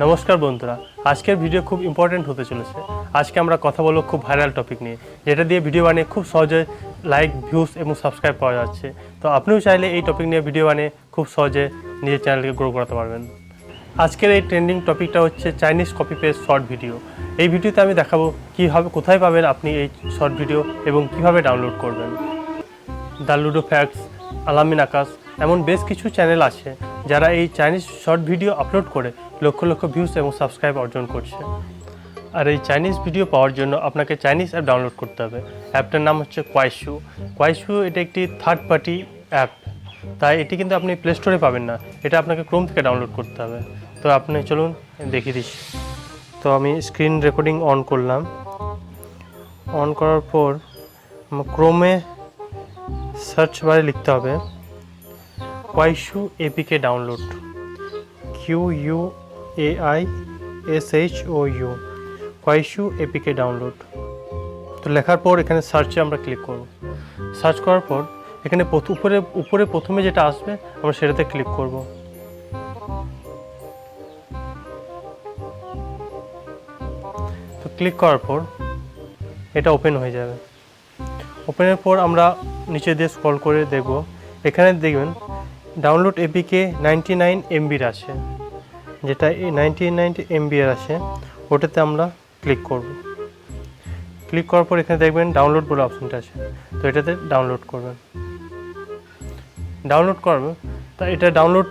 নমস্কার বন্ধুরা, আজকের ভিডিও খুব ইম্পর্টেন্ট হতে চলেছে। আজকে আমরা কথা বলবো খুব ভাইরাল টপিক নিয়ে, যেটা দিয়ে ভিডিও বানিয়ে খুব সহজে লাইক, ভিউজ এবং সাবস্ক্রাইব পাওয়া যাচ্ছে। তো আপনিও চাইলে এই টপিক নিয়ে ভিডিও বানিয়ে খুব সহজে নিজের চ্যানেলকে গ্রো করাতে পারবেন। আজকের এই ট্রেন্ডিং টপিকটা হচ্ছে Chinese copy paste short video. এই ভিডিওতে আমি দেখাবো কীভাবে, কোথায় পাবেন আপনি এই শর্ট ভিডিও এবং কিভাবে ডাউনলোড করবেন। দ্য লুডো ফ্যাক্টস, আলামিন আকাশ, এমন বেশ কিছু চ্যানেল আছে যারা এই চাইনিজ শর্ট ভিডিও আপলোড করে লক্ষ লক্ষ ভিউজ এবং সাবস্ক্রাইব অর্জন করছে। আর এই চাইনিজ ভিডিও পাওয়ার জন্য আপনাকে চাইনিজ অ্যাপ ডাউনলোড করতে হবে। অ্যাপটার নাম হচ্ছে কোয়াইশু। কোয়াইশু এটা একটি থার্ড পার্টি অ্যাপ, তাই এটি কিন্তু আপনি প্লে স্টোরে পাবেন না, এটা আপনাকে ক্রোম থেকে ডাউনলোড করতে হবে। তো আপনি চলুন দেখিয়ে দিচ্ছি। তো আমি স্ক্রিন রেকর্ডিং অন করলাম। অন করার পর ক্রোমে সার্চ বারে লিখতে হবে কোয়াইশু APK download, QUAISHOU, কোয়াইশু APK download. তো লেখার পর এখানে সার্চে আমরা ক্লিক করব। সার্চ করার পর এখানে উপরে প্রথমে যেটা আসবে আমরা সেটাতে ক্লিক করব। তো ক্লিক করার পর এটা ওপেন হয়ে যাবে। ওপেনের পর আমরা নিচে দিয়ে স্ক্রল করে দেখব, এখানে দেখবেন ডাউনলোড এপিকে 99 MBর আছে, যেটা এই 99 MB এর আছে, ওটাতে আমরা ক্লিক করব। ক্লিক করার পর এখানে দেখবেন ডাউনলোড বলে অপশানটা আছে, তো এটাতে ডাউনলোড করবেন। ডাউনলোড করবেন, তা এটা ডাউনলোড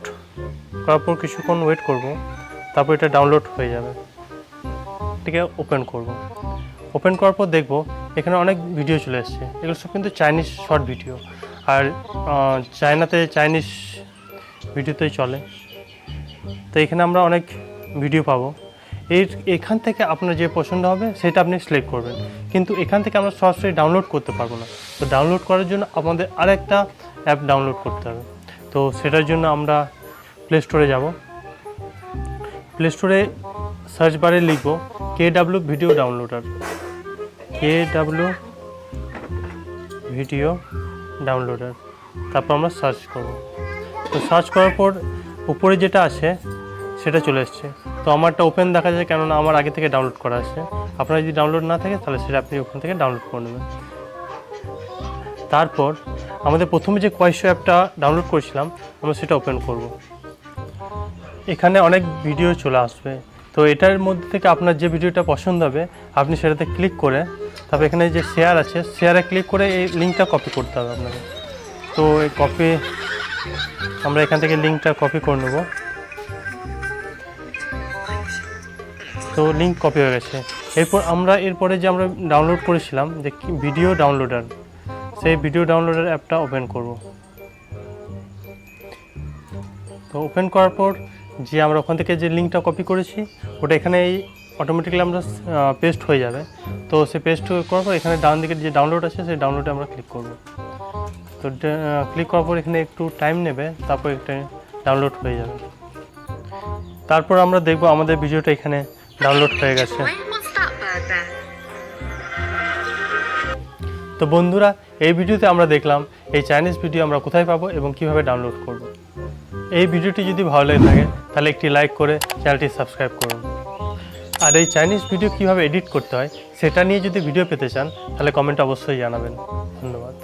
করার পর কিছুক্ষণ ওয়েট করব, তারপর এটা ডাউনলোড হয়ে যাবে। এটাকে ওপেন করব। ওপেন করার পর দেখব এখানে অনেক ভিডিও চলে এসছে, এগুলো সব কিন্তু চাইনিজ শর্ট ভিডিও। আর চায়নাতে চাইনিজ ভিডিওতেই চলে, তো এখানে আমরা অনেক ভিডিও পাবো। এখান থেকে আপনার যে পছন্দ হবে সেটা আপনি সিলেক্ট করবেন, কিন্তু এখান থেকে আমরা সরাসরি ডাউনলোড করতে পারবো না। তো ডাউনলোড করার জন্য আমাদের আরেকটা অ্যাপ ডাউনলোড করতে হবে। তো সেটার জন্য আমরা প্লে স্টোরে যাব। প্লে স্টোরে সার্চ বারে লিখব KW video downloader, KW video downloader, তারপর আমরা সার্চ করব। তো সার্চ করার পর উপরে যেটা আছে সেটা চলে এসছে। তো আমারটা ওপেন দেখা যায়, কেননা আমার আগে থেকে ডাউনলোড করা আছে। আপনার যদি ডাউনলোড না থাকে তাহলে সেটা আপনি ওখান থেকে ডাউনলোড করে নেবেন। তারপর আমাদের প্রথমে যে কোয়াইশু অ্যাপটা ডাউনলোড করেছিলাম আমরা সেটা ওপেন করব। এখানে অনেক ভিডিও চলে আসবে, তো এটার মধ্যে থেকে আপনার যে ভিডিওটা পছন্দ হবে আপনি সেটাতে ক্লিক করে, তারপর এখানে যে শেয়ার আছে শেয়ারে ক্লিক করে এই লিঙ্কটা কপি করতে হবে আপনাকে। তো এই কপি আমরা এখান থেকে লিঙ্কটা কপি করে নেব। তো লিঙ্ক কপি হয়ে গেছে। এরপরে যে আমরা ডাউনলোড করেছিলাম যে ভিডিও ডাউনলোডার, সেই ভিডিও ডাউনলোডার অ্যাপটা ওপেন করব। তো ওপেন করার পর যে আমরা ওখান থেকে যে লিঙ্কটা কপি করেছি ওটা এখানে অটোমেটিক্যালি আমরা পেস্ট হয়ে যাবে। তো সে পেস্ট করার পর এখানে ডান দিকে যে ডাউনলোড আছে সেই ডাউনলোডে আমরা ক্লিক করব। তো ক্লিক করার পর এখানে একটু টাইম নেবে, তারপর এটা ডাউনলোড হয়ে যাবে। তারপর আমরা দেখব আমাদের ভিডিওটা এখানে ডাউনলোড হয়ে গেছে। তো বন্ধুরা, এই ভিডিওতে আমরা দেখলাম এই চাইনিজ ভিডিও আমরা কোথায় পাবো এবং কিভাবে ডাউনলোড করব। এই ভিডিওটি যদি ভালো লেগে থাকে তাহলে একটি লাইক করে চ্যানেলটি সাবস্ক্রাইব করুন। আর এই চাইনিজ ভিডিও কিভাবে এডিট করতে হয় সেটা নিয়ে যদি ভিডিও পেতে চান তাহলে কমেন্টে অবশ্যই জানাবেন। ধন্যবাদ।